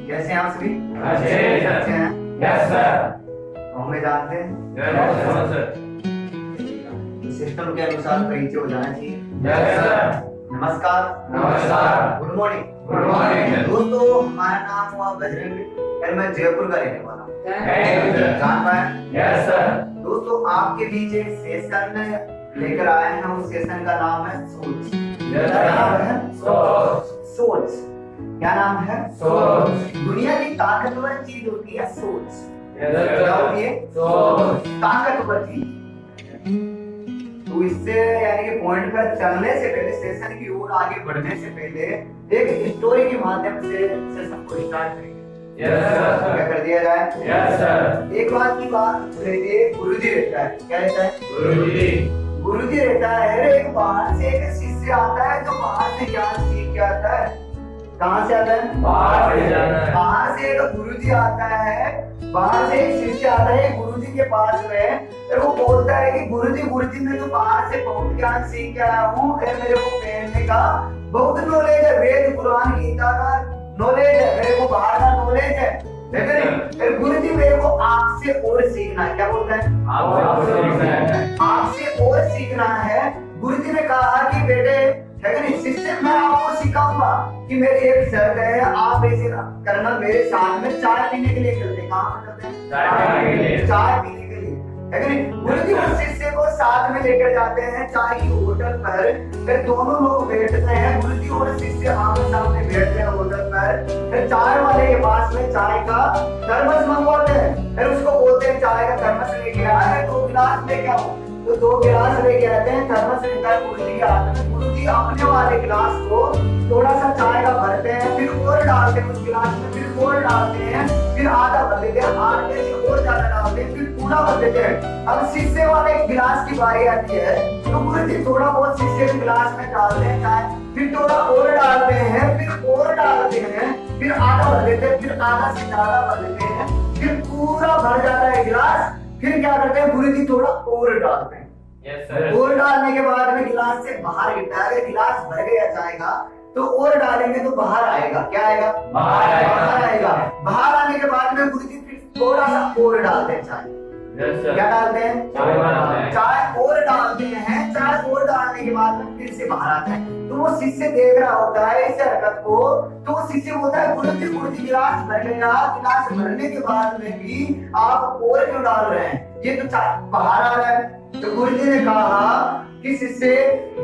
कैसे हैं आप सभी? अच्छे हैं? Yes sir. हमें जानते हैं यस सर। तो सिस्टम के अनुसार परिचय हो जाना चाहिए। Yes sir. नमस्कार। नमस्कार। Good morning. Good morning. दोस्तों, हमारा नाम हुआ बजरंग और मैं जयपुर का रहने वाला हूँ। Thank you sir. जान पाए? Yes sir. दोस्तों, आपके बीच एक सेशन लेकर आए हैं। उस सेशन का नाम है सोच। क्या नाम है? सोच। क्या नाम है? सोच। दुनिया की ताकतवर चीज होती है सोच। यस क्या होती है? सोच। ताकतवर चीज। तो इससे यानी कि पॉइंट पर चलने से पहले, सेशन की ओर आगे बढ़ने से पहले एक स्टोरी के माध्यम से सेशन को स्टार्ट करेंगे। Yes sir. क्या कर दिया जाए? Yes sir. एक बात की बात रहती है, गुरुजी रहता है। क्या रहता है? गुरुजी। गुरुजी रहता है। एक बाहर से एक शिष्य आता है जो बाहर से ज्ञान सीख के आता है। कहाँ से आता है? बाहर से जाना है। बाहर से एक गुरुजी आता है। बाहर से एक शिष्य आता है गुरुजी के पास में, फिर वो बोलता है कि गुरुजी मैं तो बाहर से बहुत ज्ञान सीख के आया हूँ, मेरे को पहनने का बहुत नॉलेज है, वेद पुराण गीता का नॉलेज है, मेरे को बाहर का नॉलेज है। फिर गुरुजी मेरे को आपसे और सीखना है। क्या बोलता है? आपसे सीखना है। आपसे और सीखना है। गुरुजी ने कहा कि बेटे, है कि नहीं, शिष्य मैं आपको सिखाऊंगा कि मेरी एक शर्त है, आप ऐसे करना, मेरे साथ में चाय पीने के लिए चलते हैं। कहाँ करते हैं? चाय पीने के लिए। चाय पीने के लिए, है कि नहीं। गुरुजी उस शिष्य को साथ में लेकर जाते हैं चाय की होटल पर। फिर दोनों लोग बैठते हैं, गुरुजी और शिष्य आमने सामने बैठते हैं होटल पर। फिर चाय वाले के पास में चाय का थर्मस मंगवाते हैं। फिर उसको बोलते हैं चाय का थर्मस लेके आए, 2 गिलास लेके आओ। तो 2 गिलास लेके आते हैं, थर्मस लेकर गुरुजी के हाथ में। गुरुजी अपने वाले गिलास को थोड़ा सा चाय का भरते हैं, फिर और डालते हैं उस गिलास में, फिर और डालते हैं, फिर आधा भर देते हैं, आधे से और ज्यादा डालते हैं, फिर पूरा भर देते हैं। अब शिष्य वाले गिलास की बारी आती है, तो गुरुजी थोड़ा बहुत शिष्य के गिलास में डालते हैं चाय, फिर थोड़ा और डालते हैं, फिर और डालते हैं, फिर आधा भर देते हैं, फिर आधा से ज्यादा भर देते हैं, फिर पूरा भर जाता है गिलास। फिर क्या करते हैं? गुरुजी थोड़ा और डालते हैं। Yes sir. और डालने के बाद में गिलास से बाहर गिरता है। अगर गिलास भर गया जाएगा तो और डालेंगे तो बाहर आएगा। क्या आएगा? बाहर आएगा। बाहर आने के बाद में गुरुजी फिर थोड़ा सा और डालते हैं चाय। Yes sir. क्या डालते हैं? चाय डालते हैं। चाय और डालते हैं। चाय और डालने के बाद में फिर से बाहर आता है। तो वो शिष्य देख रहा होता है इस हरकत को, तो वो शिष्य बोलता है गुरुजी गिलास भर गया, गिलास भरने के बाद में भी आप और क्यों डाल रहे हैं? ये तो चाय बाहर आ रहा है। तो गुरुजी ने कहा कि शिष्य,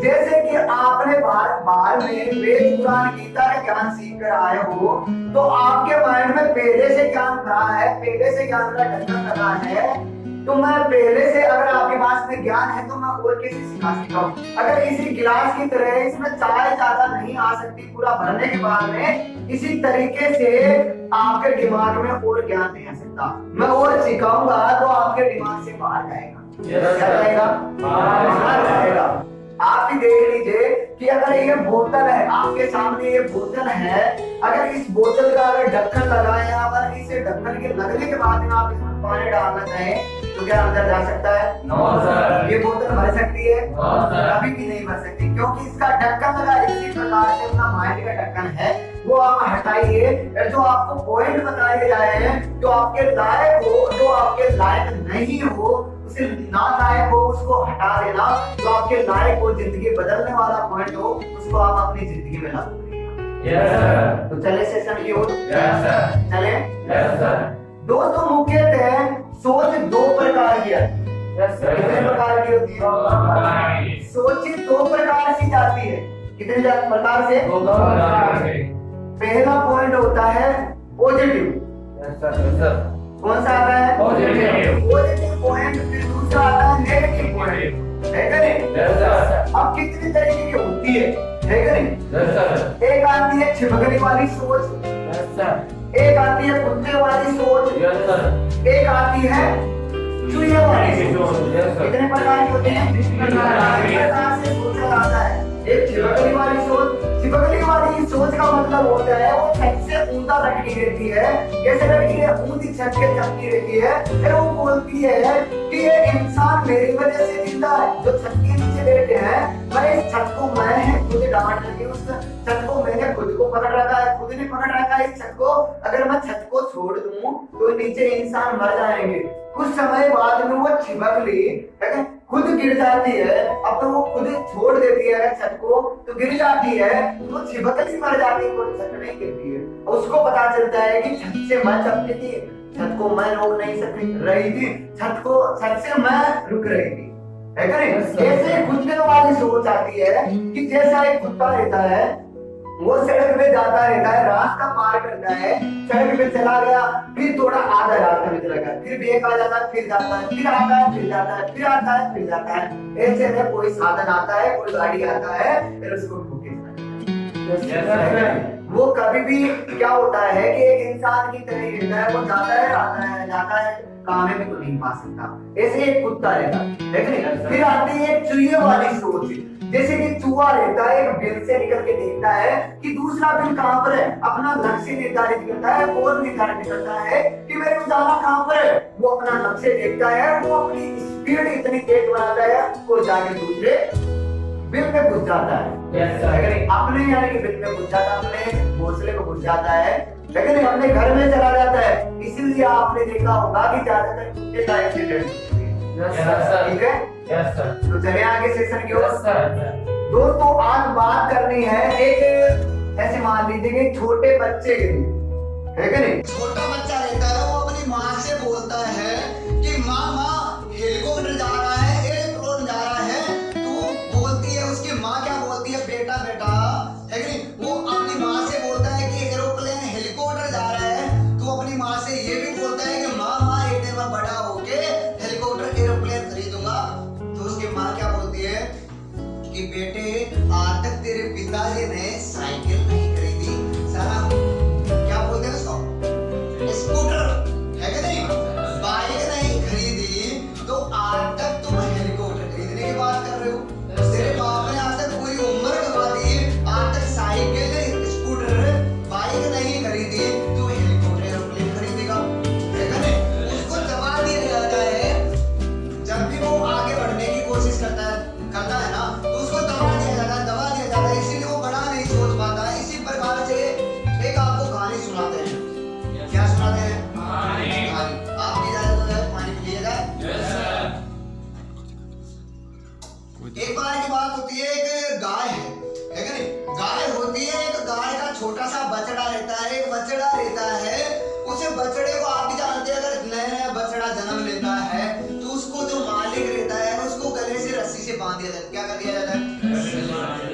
जैसे कि आपने बाहर में वेद पुराण गीता का ज्ञान सीख कर आए हो, तो आपके माइंड में पहले से ज्ञान रहा है, पहले से ज्ञान का ढक्कन लगा है। तो मैं पहले से, अगर आपके पास में ज्ञान है तो मैं और कैसे सिखा सकता हूँ? अगर इसी गिलास की तरह इसमें चाय ज्यादा नहीं आ सकती पूरा भरने के बाद में, इसी तरीके से आपके दिमाग में और ज्ञान नहीं आ सकता। मैं और सिखाऊंगा तो आपके दिमाग से बाहर जाएगा। बाहर जाएगा। आप भी देख लीजिए कि अगर ये बोतल है, आपके सामने ये बोतल है, अगर इस बोतल का अगर ढक्कन लगाए, अगर इसे ढक्कन के लगने के बाद में आप इसमें पानी डालना चाहें तो क्या अंदर जा सकता है? No sir. ये बोतल भर सकती है? No sir. कभी भी नहीं भर सकती, क्योंकि इसका ढक्कन लगा। इसी प्रकार से अपना माइंड का ढक्कन है, वो आप हटाइए। जो आपको पॉइंट बताए जाए हैं, जो आपके लायक हो, जो आपके लायक नहीं हो, उसे ना लायक हो उसको हटा देना। जो आपके लायक हो, जिंदगी बदलने वाला पॉइंट हो, उसको आप अपनी जिंदगी में लागू करिएगा। Yes sir. तो चले सेशन की ओर। Yes sir. चले। Yes sir. दोस्तों, मुख्यतः सोच 2 प्रकार की है। Yes sir. कितने प्रकार की होती है? सोच 2 प्रकार से जाती है। कितने प्रकार से? 2 प्रकार से। पहला पॉइंट होता है positive. Yes sir. Yes sir. कौन सा आता है? पॉजिटिव। Positive point. फिर दूसरा आता है नेगेटिव पॉइंट, है कि नहीं? Yes sir. अब कितनी तरीके की होती है कि नहीं? Yes sir. एक आती है छिपकली वाली सोच, यस सर। एक आती है कुत्ते वाली सोच, यस सर। एक आती है चूहे वाली सोच। Yes sir. कितने प्रकार की होती है? 3 प्रकार से सोचा जाता है। एक छिपकली वाली सोच। छिपकली वाली सोच का मतलब होता है वो छत से ऊंचा लटकी रहती है। कैसे लटकी है? ऊंची छत के चमकी रहती है। फिर वो बोलती है कि ये इंसान मेरी वजह से जिंदा है। जो छत के नीचे लेटे हैं, मैं इस छत को मैं खुद डांट लगी, उस छत को मैंने खुद को पकड़ रखा है, खुद ने पकड़ रखा है इस छत को। अगर मैं छत को छोड़ दूं तो नीचे इंसान मर जाएंगे। कुछ समय बाद में वो चिपक ली, खुद गिर जाती है। अब तो वो खुद छोड़ देती है अगर छत को तो गिर जाती है, तो वो चिपक ली मर जाती है, कोई छत नहीं गिरती है। उसको पता चलता है कि छत से मैं चपटी थी, छत को मैं रोक नहीं सकती रही थी, छत से मैं रुक रही थी, है कि नहीं? ऐसे कुत्ते वाली सोच आती है कि जैसा एक कुत्ता रहता है, वो सड़क पे जाता रहता है, रास्ता पार करता है, सड़क पे चला गया, फिर थोड़ा आधा रास्ता में चला गया, फिर ब्रेक आ जाता है, फिर जाता है, फिर आता है, फिर जाता है, फिर आता है, फिर जाता है। ऐसे में कोई साधन आता है, कोई गाड़ी आता है, फिर उसको ठोके वो कभी भी क्या होता है कि एक इंसान की तरह ही रहता है, वो जाता है, कामे में तो नहीं पा सकता। ऐसे एक कुत्ता रहता है। फिर आती है एक चूहे वाली सोच, जैसे कि चूहा रहता है, एक बिल से निकल के देखता है कि दूसरा बिल कहाँ पर है, अपना लक्ष्य निर्धारित करता है, गोल निर्धारित करता है कि मेरे को जाना कहाँ पर है। वो अपना लक्ष्य देखता है, वो अपनी स्पीड इतनी तेज बनाता है, वो जाके दूसरे बिल में घुस जाता है। अपने यानी कि बिल में घुस जाता है, अपने घोंसले में घुस जाता है, लेकिन अपने घर में चला जाता है। इसीलिए आपने देखा होगा कि ज्यादातर कुत्ते का एक्सीडेंट, ठीक है? तो चले आगे सेशन की ओर। दोस्तों आज बात करनी है एक ऐसे मान लीजिए कि छोटे बच्चे के लिए, है कि नहीं? छोटा बच्चा रहता है, वो अपनी माँ से बोलता है कि माँ हेलीकॉप्टर जा रहा है, एयरप्लेन जा रहा है। तो बोलती है उसकी माँ, क्या बोलती है, बेटा बेटा, है कि नहीं? वो अपनी माँ से बोलता है कि एरोप्लेन हेलीकॉप्टर जा रहा है। तो अपनी माँ से ये भी बोलता है कि माँ एक दिन मैं बड़ा होके हेलीकॉप्टर एरोप्लेन खरीदूंगा। तो उसकी माँ क्या बोलती है कि बेटे आज तक तेरे पिताजी ने साइकिल नहीं खरीदी, सारा क्या बोलते हैं उसको, स्कूटर, है कि नहीं, बाइक नहीं खरीदी, तो आज तक तुम हेलीकॉप्टर खरीदने की बात कर रहे हो। तेरे बाप ने आज तक पूरी उम्र गवा दी, आज तक साइकिल स्कूटर बाइक नहीं खरीदी, तो हेलीकॉप्टर एरोप्लेन खरीदेगा, है कि नहीं? उसको दबा दिया जाता है। जब भी वो आगे बढ़ने की कोशिश करता है ना, तो उसको दबा दिया जाता है, इसीलिए वो बड़ा नहीं सोच पाता है। इसी प्रकार से एक आपको कहानी सुनाते हैं। क्या सुनाते हैं? कहानी। आपकी इजाजत है, पानी पी लिया जाए। एक बार की बात होती है, एक गाय है कि नहीं? गाय होती है, एक गाय का छोटा सा बछड़ा रहता है, एक बछड़ा रहता है। उसे बछड़े को आप भी जानते हैं, अगर नया बछड़ा जन्म लेता है तो उसको जो मालिक रहता है उसको गले से रस्सी से बांध दिया जाता है। क्या कर दिया जाता है?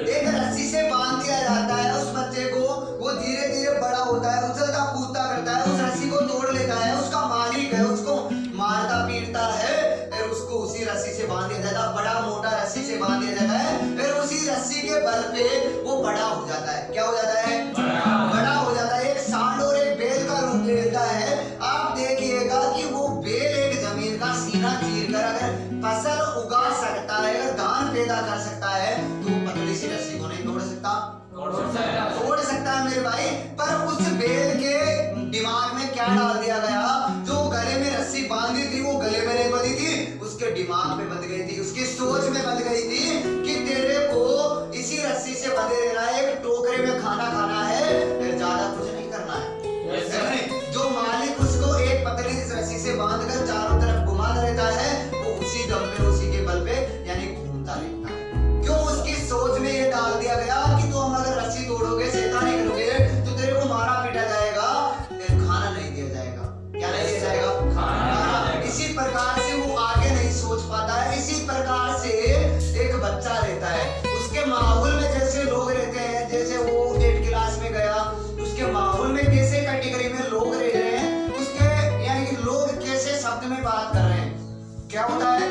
एक रस्सी से बांध दिया जाता है उस बच्चे को। वो धीरे धीरे बड़ा होता है, उछलता कूदता करता है, उस रस्सी को तोड़ लेता है, उसका मालिक है उसको मारता पीटता है, फिर उसको उसी रस्सी से बांध दिया जाता है, बड़ा मोटा रस्सी से बांध दिया जाता है। फिर उसी रस्सी के बल पे वो बड़ा हो जाता है। क्या हो जाता है? बड़ा हो जाता है। एक सांड और एक बैल का रूप लेता है। आप देखिएगा कि वो बैल एक जमीन का सीना चीर कर अगर फसल उगा सकता है, अगर धान पैदा कर सकता है, तो वो पतली सी रस्सी को नहीं तोड़ सकता। तोड़ सकता है मेरे भाई, पर उस बैल के दिमाग में क्या डाल दिया गया, जो गले में रस्सी बांधी थी वो गले में नहीं बंधी थी, उसके दिमाग में बंध गई थी, उसकी सोच में बंध गई थी कि तेरे को इसी रस्सी से बंधे रहना है, एक टोकरे में खाना खाना है, फिर ज्यादा कुछ नहीं करना है। जो मालिक उसको एक पतली रस्सी से बांधकर चारों तरफ घुमाता रहता है, वो उसी दम पे उसी के बल पे यानी घूमता रहता है। क्यों? उसकी सोच में ये डाल दिया गया कि तुम अगर रस्सी तोड़ोगे, शैतानी करोगे, तो तेरे को मारा पीटा जाएगा, फिर खाना नहीं दिया जाएगा। क्या नहीं दिया जाएगा? खाना। इसी प्रकार से वो आगे नहीं सोच पाता है। इसी प्रकार से एक बच्चा रहता है, उसके माहौल में जैसे लोग रहते हैं, जैसे वो 8 क्लास में गया, उसके माहौल में कैसे कैटेगरी में लोग रह रहे हैं, उसके यानी कि लोग कैसे शब्द में बात कर रहे हैं, क्या होता है,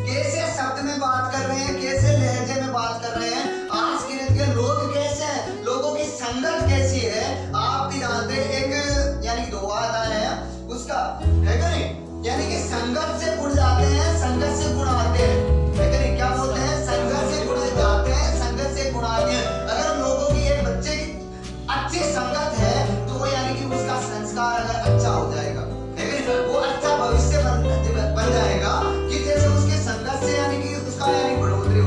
कैसे शब्द में बात कर रहे हैं, कैसे लहजे में बात कर रहे हैं, आस गिरद के लोग कैसे हैं, लोगों की संगत कैसी है, आप भी जानते हैं। एक यानी कि दोहा आता है उसका, है कि नहीं? यानी कि संगत से जुड़ जाते हैं, संगत से गुण आते हैं, है कि नहीं? क्या बोलते हैं? संगत से गुण जाते हैं, संगत से गुण आते हैं। अगर लोगों की एक बच्चे की अच्छी संगत है तो यानी कि उसका संस्कार अगर अच्छा हो जाएगा, है कि नहीं? वो अच्छा भविष्य बन जाएगा कि जैसे उसके संगत से यानी कि उसका यानी बढ़ोतरी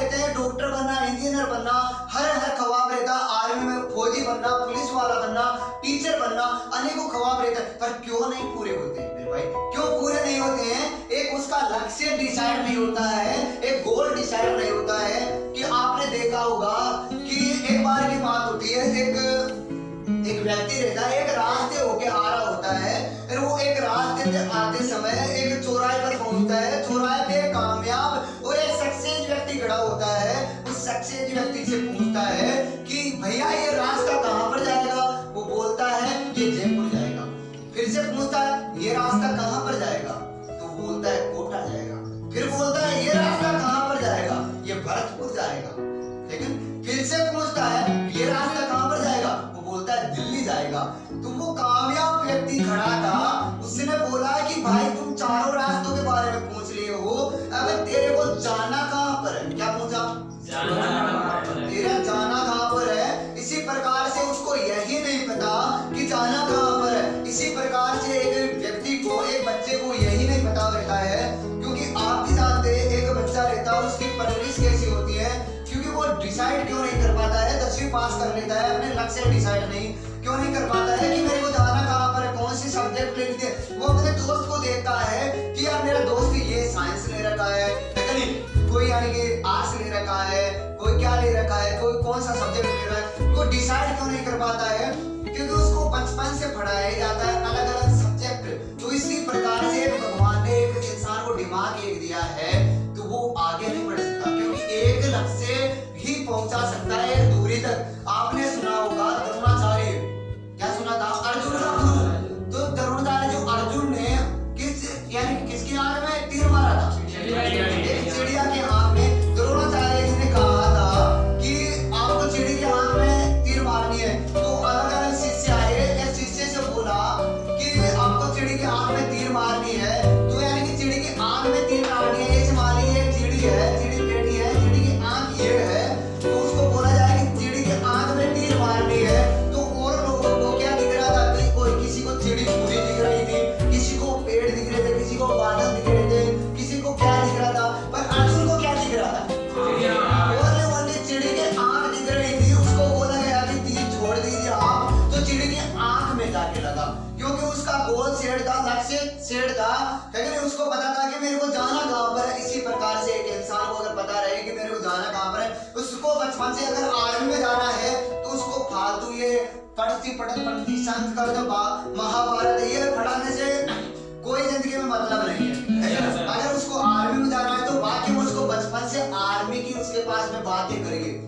रहते हैं डॉक्टर बनना, इंजीनियर बनना, हर ख्वाब रहता है, आर्मी में फौजी बनना, पुलिस वाला बनना, टीचर बनना, अनेकों ख्वाब रहते हैं, पर क्यों नहीं पूरे होते मेरे भाई? क्यों पूरे नहीं होते हैं? एक उसका लक्ष्य डिसाइड नहीं होता है, एक गोल डिसाइड नहीं होता है। कि आपने देखा होगा कि एक बार की बात होती है, एक व्यक्ति रहता है, एक रास्ते होके आ रहा होता है, और वो एक रास्ते से आते समय एक चौराहे पर पहुंचता है। चौराहे पे एक कामयाब और एक सक्सेस व्यक्ति खड़ा होता है। उस सक्सेस व्यक्ति से पूछता है कि भैया ये रास्ता कहाँ पर जाएगा? वो बोलता है ये जयपुर जाएगा। फिर से पूछता है ये रास्ता कहाँ पर जाएगा? तो बोलता है कोटा जाएगा। फिर बोलता है ये रास्ता कहाँ पर जाएगा? ये भरतपुर जाएगा। लेकिन फिर से पूछता है ये रास्ता कहाँ पर जाएगा? वो बोलता है दिल्ली जाएगा। तो वो कामयाब व्यक्ति खड़ा था, उसने बोला कि भाई तुम चारों रास्तों के बारे में पूछ लिए हो, अब तेरे को जाना कहाँ पर है? क्या पूछा? तेरा जाना कहाँ पर है? इसी प्रकार से उसको यही नहीं पता कि जाना कहाँ पर है। इसी प्रकार से एक व्यक्ति को, एक बच्चे को यही नहीं पता रहता है, क्योंकि आप भी जानते हैं एक बच्चा रहता है, उसकी परवरिश कैसी होती है, क्योंकि वो डिसाइड क्यों नहीं कर पाता है? 10वीं पास कर लेता है, अपने लक्ष्य डिसाइड क्यों नहीं कर पाता है कि मेरे को जाना कहाँ पर है, कौन सी सब्जेक्ट लेनी है। वो अपने दोस्त को देखता है कि यार मेरा दोस्त ये साइंस ले रखा है, कोई यानी कि आर्ट्स ले रखा है, कोई क्या ले रखा है, कोई कौन सा सब्जेक्ट ले रहा है। वो डिसाइड क्यों नहीं कर पाता है? क्योंकि उसको बचपन से पढ़ाया जाता है अलग अलग सब्जेक्ट। तो इसी प्रकार से भगवान ने एक इंसान को दिमाग एक दिया है, तो वो आगे नहीं बढ़ सकता, क्योंकि एक लक्ष्य ही पहुंचा सकता है एक दूरी तक। आपने सुना होगा द्रोणाचार्य, क्या सुना था? अर्जुन का गुरु। तो द्रोणाचार्य जो अर्जुन ने किसकी आंख में तीर मारा था? एक चिड़िया की आंख में। द्रोणाचार्य जी ने कहा था कि आपको चिड़ी की आंख में तीर मारनी है। तो अलग अलग शिष्य आए, एक शिष्य से बोला कि आपको चिड़ी की आंख में तीर मारनी है, तो यानी कि चिड़ी की आंख में तीर मारनी है। ये मान लीजिए चिड़ी है, चिड़ी बेटी है, चिड़ी की आंख ये है, तो उसको बोला जाए कि चिड़ी की आंख में तीर मारनी है। तो और लोगों को क्या दिख रहा था कि कोई किसी को चिड़ी पूरी दिख रही थी, किसी को पेड़ दिख रहे थे, किसी को बादल दिख रहे थे, किसी को क्या दिख रहा था, पर अर्जुन को क्या दिख रहा था? चिड़ी की आंख दिख रही थी। उसको बोला गया कि तीर छोड़ दीजिए आप, तो चिड़ी की आंख में जाके लगा, क्योंकि उसका गोल सेट था, लक्ष्य सेट था, लेकिन उसको पता था कि मेरे को जाना कहाँ पर है। इसी प्रकार से एक इंसान को अगर पता रहे कि मेरे को जाना कहाँ पर है, उसको बचपन से अगर आर्मी में जाना है, तो उसको फालतू ये पढ़ती संत कर दो महाभारत ये पढ़ाने से कोई जिंदगी में मतलब नहीं है। अगर उसको आर्मी में जाना है, तो बाकी उसको बचपन से आर्मी की उसके पास में बातें करिए।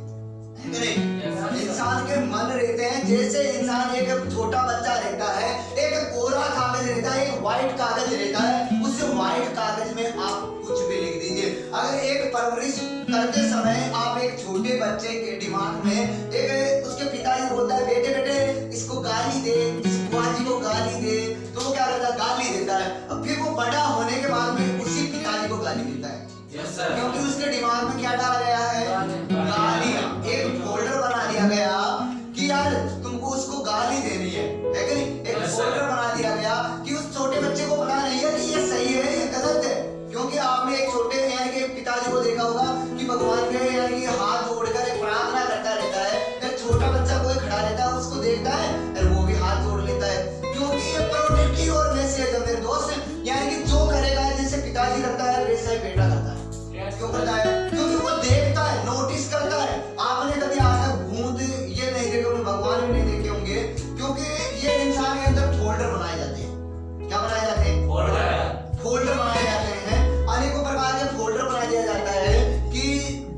इंसान के मन रहते हैं, जैसे इंसान एक छोटा बच्चा रहता है, एक कोरा कागज रहता है, एक व्हाइट कागज रहता है, उस व्हाइट कागज में आप कुछ भी लिख दीजिए। अगर एक परवरिश करते समय आप एक छोटे बच्चे के दिमाग में एक उसके पिताजी बोलता है बेटे बेटे इसको गाली दे, इस बुआजी को गाली दे, तो वो क्या करता है? गाली देता है। अब फिर वो बड़ा होने के बाद में उसी पिताजी को गाली देता है, क्योंकि उसके दिमाग में क्या डाला गया है? गालियां। एक फोल्डर बना दिया गया कि यार तुमको उसको गाली देनी है कि नहीं? एक फोल्डर बना दिया गया कि उस छोटे बच्चे को पता नहीं है कि ये सही है ये गलत है। क्योंकि आपने एक छोटे यानी कि पिताजी को देखा होगा कि भगवान के यानी कि हाथ जोड़कर एक प्रार्थना करता रहता है। एक छोटा बच्चा कोई खड़ा रहता है, उसको देखता है और वो भी हाथ जोड़ लेता है, क्योंकि ये प्रोटेक्टिव और मैसेज है मेरे दोस्त, यानी कि जो करेगा जैसे पिताजी करता है वैसा ही बेटा करता है। क्यों करता है? क्योंकि वो देखता है, नोटिस करता है। आपने कभी आज तक भूत ये नहीं देखे होंगे, भगवान भी नहीं देखे होंगे, क्योंकि ये इंसान के अंदर फोल्डर बनाए जाते हैं। क्या बनाए जाते हैं? फोल्डर बनाए जाते हैं। अनेकों प्रकार के फोल्डर बना दिया जाता है कि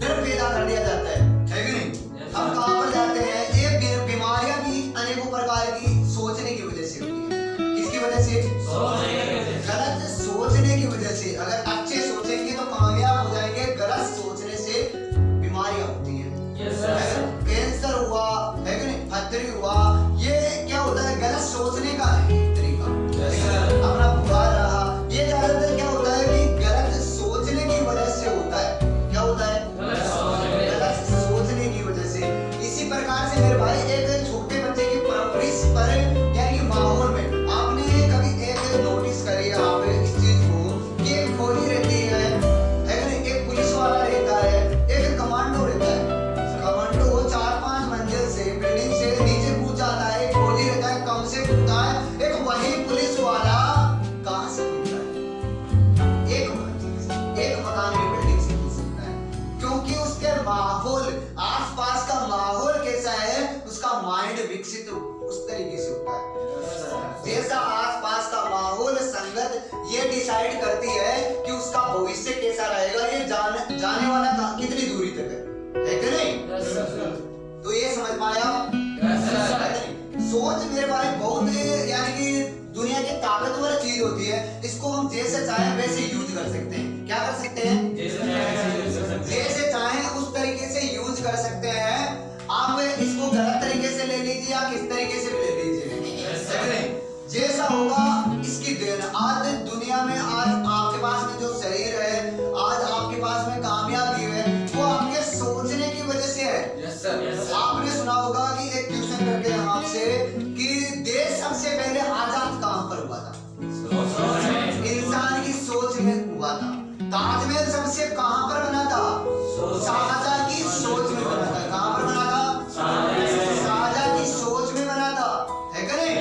डर पैदा कर दिया जाता है कि नहीं? हम कहाँ पर जाते हैं? ये बीमारियां भी अनेकों प्रकार की सोचने की वजह से होती है। किसकी वजह से? गलत सोचने की वजह से। अगर अच्छे सोचेंगे तो कामयाब हो जाएंगे, गलत सोचने से बीमारियां होती हैं। कैंसर हुआ है कि नहीं, पथरी हुआ, ये क्या होता है? गलत सोचने का तरीका। अपना बुखार रहा, ये ज्यादातर क्या होता है कि गलत सोचने की वजह से होता है। क्या होता है? गलत सोचने की वजह से। इसी प्रकार से मेरे भाई एक छोटे बच्चे की परवरिश पर यानी कि माहौल में आपने कभी एक नोटिस करी आप इस चीज को कि एक फौजी रहती है कि नहीं, एक पुलिस वाला रहता है, एक भविष्य कैसा रहेगा, ये जाने वाला कितनी दूरी तक है कि नहीं? Yes, sir. तो ये समझ पाया? Yes, sir. है कि नहीं? सोच मेरे भाई बहुत यानी कि दुनिया की ताकतवर चीज होती है, इसको हम जैसे चाहें वैसे यूज कर सकते हैं। क्या कर सकते हैं? जैसे चाहें उस तरीके से यूज कर सकते हैं। आप इसको गलत तरीके से ले लीजिए या किस तरीके से भी ले लीजिए, है कि नहीं? जैसा होगा इसकी देन। आज दुनिया में आज आपके पास में जो शरीर है, आज आपके पास में कामयाबी है, वो आपके सोचने की वजह से है। Yes, sir. Yes, sir. आपने सुना होगा कि एक क्वेश्चन करते हैं आपसे कि देश सबसे पहले आजाद कहां पर हुआ था? इंसान की सोच में हुआ था। ताजमहल सबसे कहां पर बना था? शाहजहां की सोच में बना था। कहां पर बना था? शाहजहां की सोच में बना था, है कि नहीं?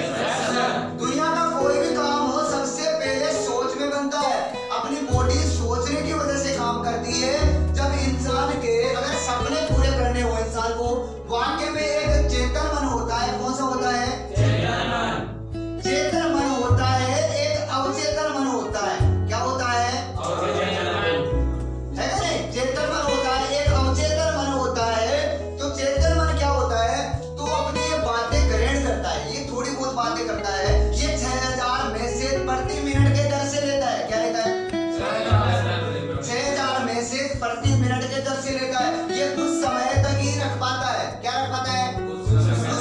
दुनिया का कोई भी काम हो सबसे पहले सोच में बनता है। अपनी बॉडी सोचने की वजह से काम करती है। जब इंसान के अगर सपने पूरे करने हो इंसान को, वाकई में एक चेतन मन होता है। कौन सा होता है? चेतन मन होता है, एक अवचेतन मन होता है। क्या होता है? है कि नहीं? चेतन मन होता है, एक अवचेतन मन होता है। तो चेतन मन क्या होता है? तो अपनी ये बातें ग्रहण करता है, ये थोड़ी बहुत बातें करता है। ये 6000 मैसेज प्रति मिनट के दर से लेता है। क्या लेता है? 6000 मैसेज प्रति मिनट के दर से लेता है। ये कुछ समय तक ही रख पाता है। क्या रख पाता है? कुछ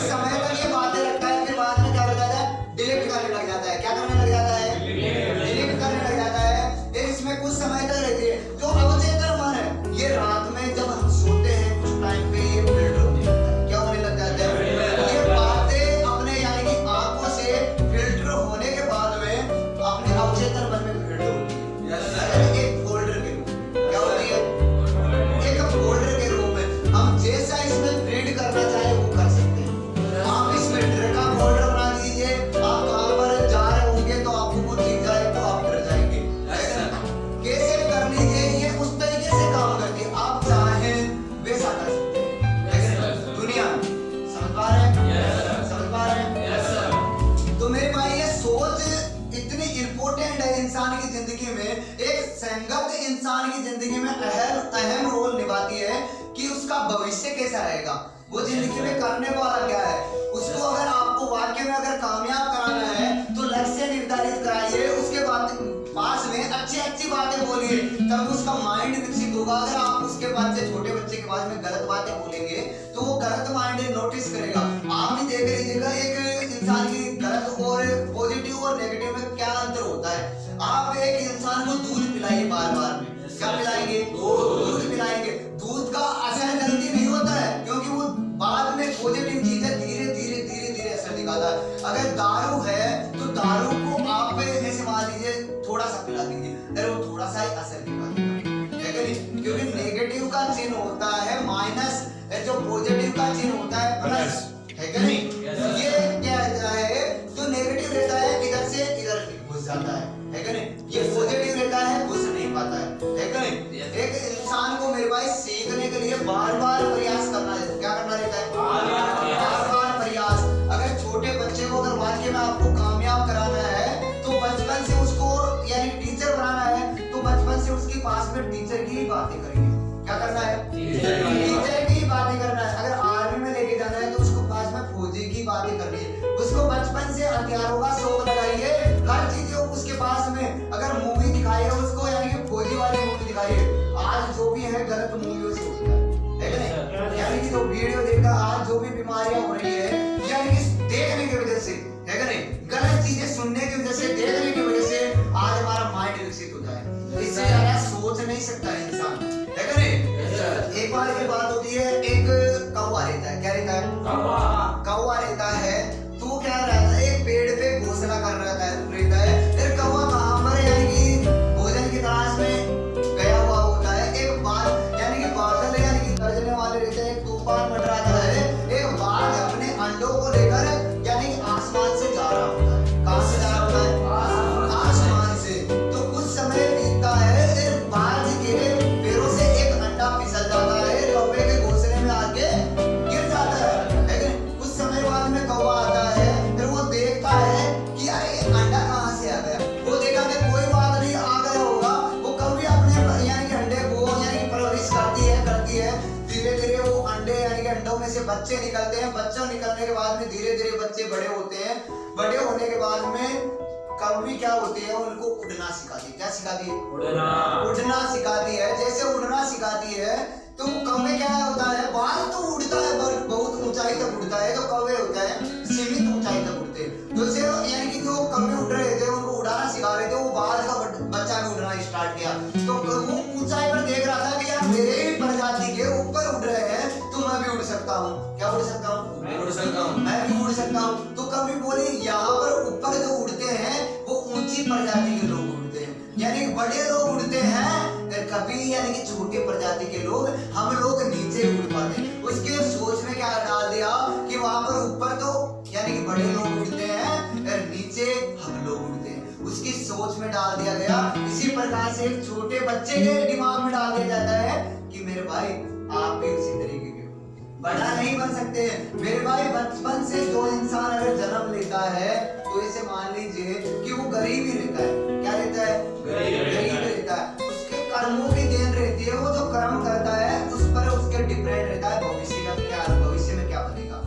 समय तक ये बातें रखता है, फिर बाद में क्या हो जाता है? डिलीट करने लग जाता है। क्या करने लग जाता है? डिलीट करने लग जाता है। ये इसमें कुछ समय तक रहती है। जो अवचेतन मन है, ये रात में जब हम सोते हैं कुछ टाइम पे ये फिल्टर होने लगता है। क्या होने लग जाता है? ये बातें अपने यानी कि आंखों से फिल्टर होने के बाद में अपने अवचेतन मन में फिल्टर होती है। एक फोल्डर के रूप में क्या होती है? एक फोल्डर के रूप में हम जैसा इसमें रीड करना चाहे वो कर सकते हैं। आप इसमें ट्रक का फोल्डर बना दीजिए। आप कहां पर जा रहे होंगे तो आपको कुछ दिख जाए तो आप डर जाएंगे। कैसे भी कर लीजिए, ये उस तरीके से काम करती है। आप चाहें वैसा कर सकते हैं। दुनिया समझ पा रहे हैं? समझ पा रहे हैं? Yes, sir. तो मेरे भाई ये सोच इतनी इंपॉर्टेंट है इंसान की जिंदगी में। एक संगत इंसान की जिंदगी में अहम रोल निभाती है कि उसका भविष्य कैसा रहेगा, वो जिंदगी में करने वाला क्या है। उसको अगर आपको वाकई में अगर कामयाब कराना है तो लक्ष्य निर्धारित कराइए, उसके बाद पास में अच्छी बातें बोलिए, तब उसका माइंड विकसित होगा। अगर आप उसके बाद से छोटे बच्चे के बाद में गलत बातें बोलेंगे तो वो गलत माइंड नोटिस करेगा। आप भी देख लीजिएगा एक इंसान की गलत और पॉजिटिव और नेगेटिव में क्या अंतर होता है। आप एक इंसान को दूध पिलाइए बार-बार में, क्या पिलाएंगे? दूध पिलाएंगे। दूध का असर जल्दी नहीं होता है क्योंकि वो बाद में पॉजिटिव चीजें धीरे असर दिखाता है। अगर दारू है तो दारू को आप ऐसे मान लीजिए थोड़ा सा पिला दीजिए, अरे वो थोड़ा सा ही असर दिखाएगा, है कि नहीं? क्योंकि नेगेटिव का चिन्ह होता है माइनस, जो पॉजिटिव का चिन्ह होता है प्लस, है कि नहीं? ये क्या रहता है? जो नेगेटिव रहता है इधर से इधर घुस जाता है कि नहीं? ये पॉजिटिव रहता है घुस नहीं पाता है कि नहीं? एक इंसान को मेरे भाई सीखने के लिए बार-बार प्रयास करना है। क्या करना रहता है? बार-बार प्रयास। अगर छोटे बच्चे को अगर वाकई में आपको कामयाब कराना है तो बचपन से उसको यानी टीचर बनाना है तो बचपन से उसके पास में टीचर की ही बातें करेंगे। क्या करना है? टीचर की ही बातें करना है। अगर आर्मी में लेके जाना है तो उसको पास में फौजी की बातें करनी है। उसको बचपन से हथियारों का शौक लगाइए, हर चीज उसके पास में। अगर मूवी दिखाइए उसको यानी कि फौजी वाली मूवी दिखाइए। आज जो भी है गलत मूवियों से होता है कि नहीं? यानी कि जो वीडियो देखा, आज जो भी बीमारियां हो रही है यानी कि देखने की वजह से, है कि नहीं? गलत चीजें सुनने की वजह से, देखने की वजह से आज हमारा माइंड विकसित होता है। इससे ज्यादा सोच नहीं सकता इंसान, है कि नहीं? एक बार की बात होती है, एक कौवा रहता है। क्या रहता है? कौवा रहता है। तो क्या रहता है? एक पेड़ पे घोंसला कर रहता है। फिर कौवा कहां पर यानी कि भोजन की तलाश में गया हुआ होता है। एक बार यानी कि बादल यानी कि गरजने वाले रहते हैं, एक तूफान मंडराता है। एक बाघ अपने अंडों को लेकर यानी कि आसमान से जा रहा होता है। कहां से जा रहा होता है? आसमान से। तो कुछ समय बीतता है, फिर बाघ के पैरों से एक अंडा फिसल जाता है, कौवे के घोंसले में आके गिर जाता है। लेकिन कुछ अंडों में से बच्चे निकलते हैं। बच्चों निकलने के बाद में धीरे धीरे बच्चे बड़े होते हैं। बड़े होने के बाद में कौवी क्या होती है, उनको उड़ना सिखाती है। क्या सिखाती है? उड़ना सिखाती है। जैसे उड़ना सिखाती है तो कौवे क्या होता है, बाल तो उड़ता है बहुत ऊंचाई तक उड़ता है, तो कौवे होता है सीमित ऊंचाई तक उड़ते हैं। तो से यानी कि जो कौवे उड़ रहे थे उनको उड़ाना सिखा रहे थे, वो बाल का बच्चा भी उड़ना स्टार्ट किया। तो वो ऊंचाई पर देख रहा था कि यार मेरे ही प्रजाति के ऊपर उड़ रहे हैं, तो मैं भी उड़ सकता हूँ। क्या उड़ सकता हूँ? मैं उड़ सकता हूँ। मैं भी उड़ सकता हूँ। तो कभी बोले यहाँ पर ऊपर जो उड़ते हैं वो ऊंची प्रजाति के लोग उड़ते हैं, यानी बड़े लोग उड़ते हैं। कभी यानी कि छोटे प्रजाति के लोग, हम लोग नीचे उड़ पाते हैं। उसके सोच में क्या डाल दिया कि वहां पर ऊपर तो यानी कि बड़े लोग उड़ते हैं, नीचे हम लोग उड़ते हैं। उसकी सोच में डाल दिया गया। इसी प्रकार से एक छोटे बच्चे के दिमाग में डाल दिया जाता है कि मेरे भाई आप भी उसी तरीके के बड़ा नहीं बन सकते। मेरे भाई बचपन से जो इंसान अगर जन्म लेता है तो इसे मान लीजिए कि वो गरीब ही रहता है। क्या रहता है? गरीब रहता है। उसके कर्मों की देन रहती है। वो जो कर्म करता है उस पर उसके डिपेंड रहता है भविष्य का क्या, भविष्य में क्या बनेगा।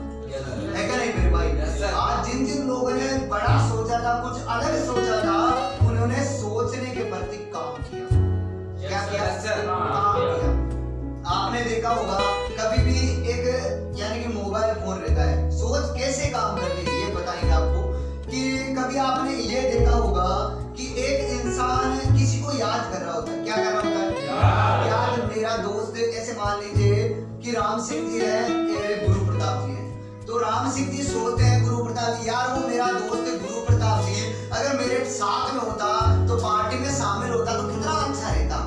है क्या नहीं मेरे भाई? आज जिन जिन लोगों ने बड़ा सोचा था, कुछ अलग सोचा था, उन्होंने सोचने के प्रति काम किया। क्या किया? काम किया। आपने देखा होगा कभी भी एक यानी कि मोबाइल फोन रहता है, सोच कैसे काम करती है ये बताएंगे आपको। कि कभी आपने ये देखा होगा कि एक इंसान किसी को याद कर रहा होता है। क्या कर रहा होता है? याद। मेरा दोस्त ऐसे मान लीजिए कि राम सिंह जी है, गुरु प्रताप जी है। तो राम सिंह जी सोचते हैं गुरु प्रताप जी, यार वो मेरा दोस्त है गुरु प्रताप जी, अगर मेरे साथ में होता तो पार्टी में शामिल होता तो कितना अच्छा रहता।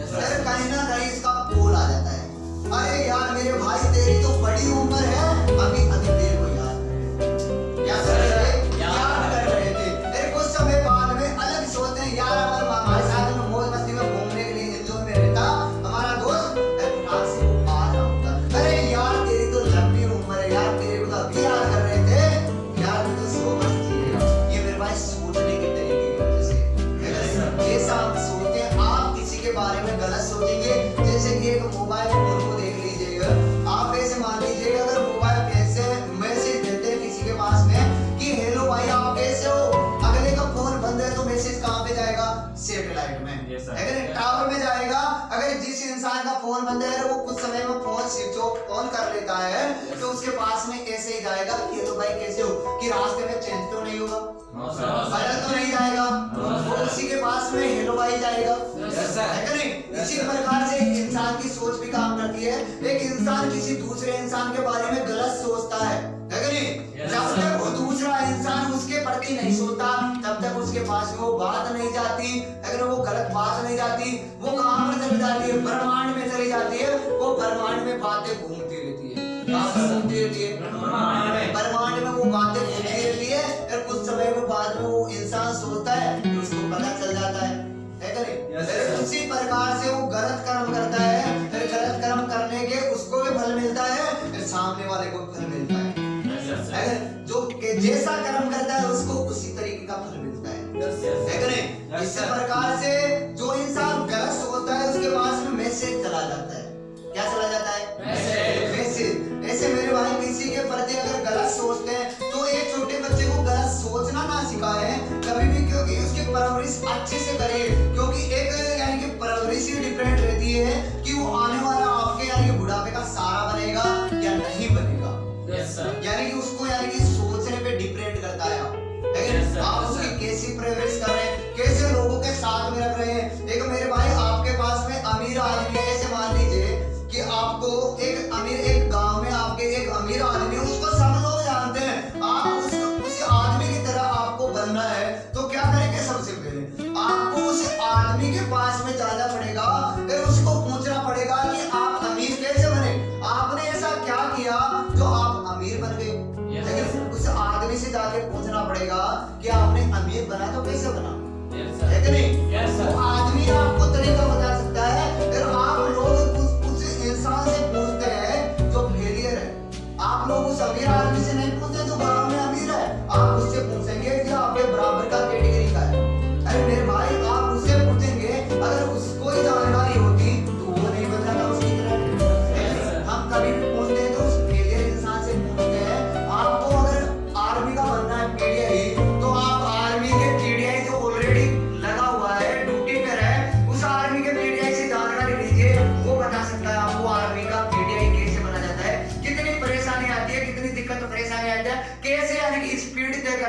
अरे कहीं ना कहीं इसका पोल आ जाता है, अरे यार मेरे भाई तेरी तो बड़ी उम्र है, अभी अभी तेरे को याद क्या कर रहे थे? याद कर रहे थे। फिर कुछ समय बाद में अलग सोचते हैं, यार अगर हमारे साथ में मौज मस्ती में घूमने के लिए एंजॉय में रहता हमारा दोस्त, आज से वो बाहर होता। अरे यार तेरी तो लंबी उम्र है यार, तेरे को तो अभी याद कर रहे थे, यार तू तो सो मस्त जिएगा। ये मेरे भाई सोचने के तरीके की वजह से जैसा आप सोचते हैं, आप किसी के बारे में गलत सोचेंगे। जैसे कि एक मोबाइल फोन को देख लीजिएगा, आप ऐसे मान लीजिएगा अगर मोबाइल कैसे मैसेज देते हैं किसी के पास में कि हेलो भाई आप कैसे हो, अगले का फोन बंद है तो मैसेज कहाँ पे जाएगा? सैटेलाइट में, अगर टावर में जाएगा। अगर जिस इंसान का फोन बंद है वो कुछ समय में फोन स्विच ऑन कर लेता है तो उसके पास में ऐसे ही जाएगा कि हेलो भाई कैसे हो, कि रास्ते में चेंज तो नहीं होगा, बदल तो नहीं जाएगा, वो उसी के पास में हेलो भाई जाएगा। है कि नहीं? इसी प्रकार से इंसान की सोच भी काम करती है। एक इंसान किसी दूसरे इंसान के बारे में गलत सोचता है कि नहीं? जब तक वो दूसरा इंसान उसके प्रति नहीं सोचता तब तक उसके पास वो बात नहीं जाती। अगर वो गलत बात नहीं जाती, वो कहां पर चली जाती है? ब्रह्मांड में चली जाती है। वो ब्रह्मांड में बातें घूमती रहती है। घूमती रहती है ब्रह्मांड में, वो बातें घूमती रहती है। फिर कुछ समय में बाद में वो इंसान सोचता है तो उसको पता चल जाता है कि नहीं? उसी प्रकार से वो गलत कर्म करता है, फिर गलत कर्म करने के उसको भी फल मिलता है, फिर सामने वाले को फल मिलता है। जो जैसा कर्म करता है उसको उसी तरीके का फल मिलता है कि नहीं? इस प्रकार से जो इंसान गलत सोचता है उसके पास में मैसेज चला जाता है। क्या चला जाता है? मैसेज। ऐसे मेरे भाई किसी के प्रति अगर गलत सोचते हैं तो एक छोटे बच्चे को गलत सोचना ना सिखाएं कभी भी, क्योंकि उसकी परवरिश अच्छे से करें। क्योंकि एक यानी कि परवरिश ही डिपेंड रहती है कि वो आने वाला आपके यानी कि बुढ़ापे का सहारा बनेगा या नहीं बनेगा। यानी कि उसको यानी कि सोचने पे डिपेंड करता है आप उसकी कैसी परवरिश कर रहे हैं, कैसे लोगों के साथ में रख रहे हैं। एक मेरे भाई आपके पास में अमीर आदमी है, ऐसे मान लीजिए कि आपको एक अमीर, एक गांव में आपके एक अमीर आदमी है, उसको सब लोग जानते हैं। आप उस आदमी की तरह आपको बनना है तो क्या करेंगे? सबसे पहले आपको उस आदमी के पास में जाना पड़ेगा, फिर उसको पूछना पड़ेगा कि आप अमीर कैसे बने, आपने ऐसा क्या किया जो आप अमीर बन गए। लेकिन उस आदमी से जाके पूछना पड़ेगा कि आपने अमीर बना तो कैसे बना, है कि नहीं? वो आदमी आपको तरीका बता सकता है। फिर आप लोग उस इंसान से पूछते हैं जो फेलियर है। आप लोग उस अमीर आदमी से नहीं पूछते जो गांव में अमीर है, आप उससे पूछेंगे कि आपके बराबर का कैटेगरी का है। अरे मेरे भाई आप उससे पूछेंगे, अगर उसको ही जानकारी होती तो वो नहीं बताता उसकी तरह। हम कभी भी पूछते हैं तो उस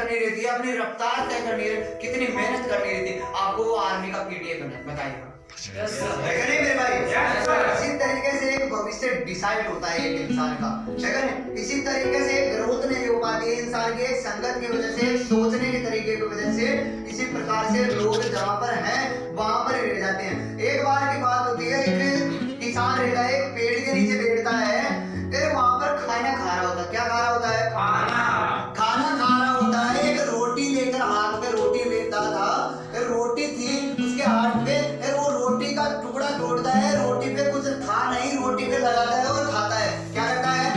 करनी रहती है, अपनी रफ्तार तय करनी रहती, कितनी मेहनत करनी रहती है, आपको वो आर्मी का पीटीए बताएगा। Yes, sir. है कि नहीं मेरे भाई? Yes, sir. इसी तरीके से एक भविष्य डिसाइड होता है एक इंसान का, है कि नहीं? इसी तरीके से ग्रोथ नहीं हो पाती है इंसान की, एक संगत की वजह से, सोचने के तरीके की वजह से। इसी प्रकार से लोग जहाँ पर हैं वहां पर ही रह जाते हैं। एक बार की बात होती है, एक किसान रहता है, एक पेड़ के नीचे बैठता है, फिर वहां पर खाना खा रहा होता है। क्या खा रहा होता है? खाना खा रहा होता है। एक रोटी लेकर हाथ में रोटी लेता था, फिर रोटी थी उसके हाथ पे, फिर वो रोटी का टुकड़ा तोड़ता है, रोटी पे कुछ था नहीं, रोटी पे लगाता है और खाता है। क्या करता है?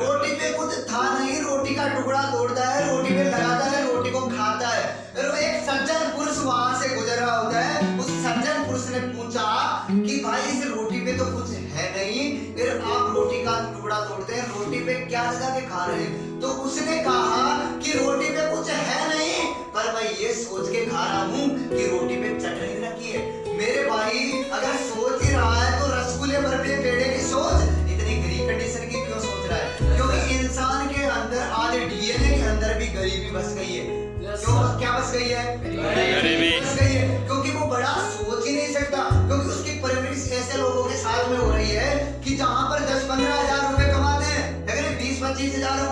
रोटी पे कुछ था नहीं, रोटी का टुकड़ा तोड़ता है, रोटी पे लगाता है, रोटी को खाता है। फिर वो एक सज्जन पुरुष वहां से गुजर रहा होता है, उस सज्जन पुरुष ने पूछा कि भाई इस रोटी पे तो कुछ है नहीं, फिर आप रोटी का टुकड़ा तोड़ते हैं, रोटी पे क्या लगा के खा रहे हैं? तो उसने कहा कि रोटी पे कुछ है नहीं, पर मैं ये सोच के खा रहा हूँ कि रोटी पे चटनी रखी है। मेरे भाई अगर सोच ही रहा है तो रसगुल्ले बर्फी पेड़े की सोच इतनी गरीब कंडीशन की क्यों सोच रहा है? क्योंकि इंसान के अंदर आज डीएनए के अंदर भी गरीबी बस गई है। क्यों? क्या बस गई है? गरीबी बस गई है, क्योंकि वो बड़ा सोच ही नहीं सकता, क्योंकि उसकी परवरिश ऐसे लोगों के साथ में हो रही है कि जहाँ पर 10-15 हजार रुपए कमाते हैं, अगर 20-25 हजार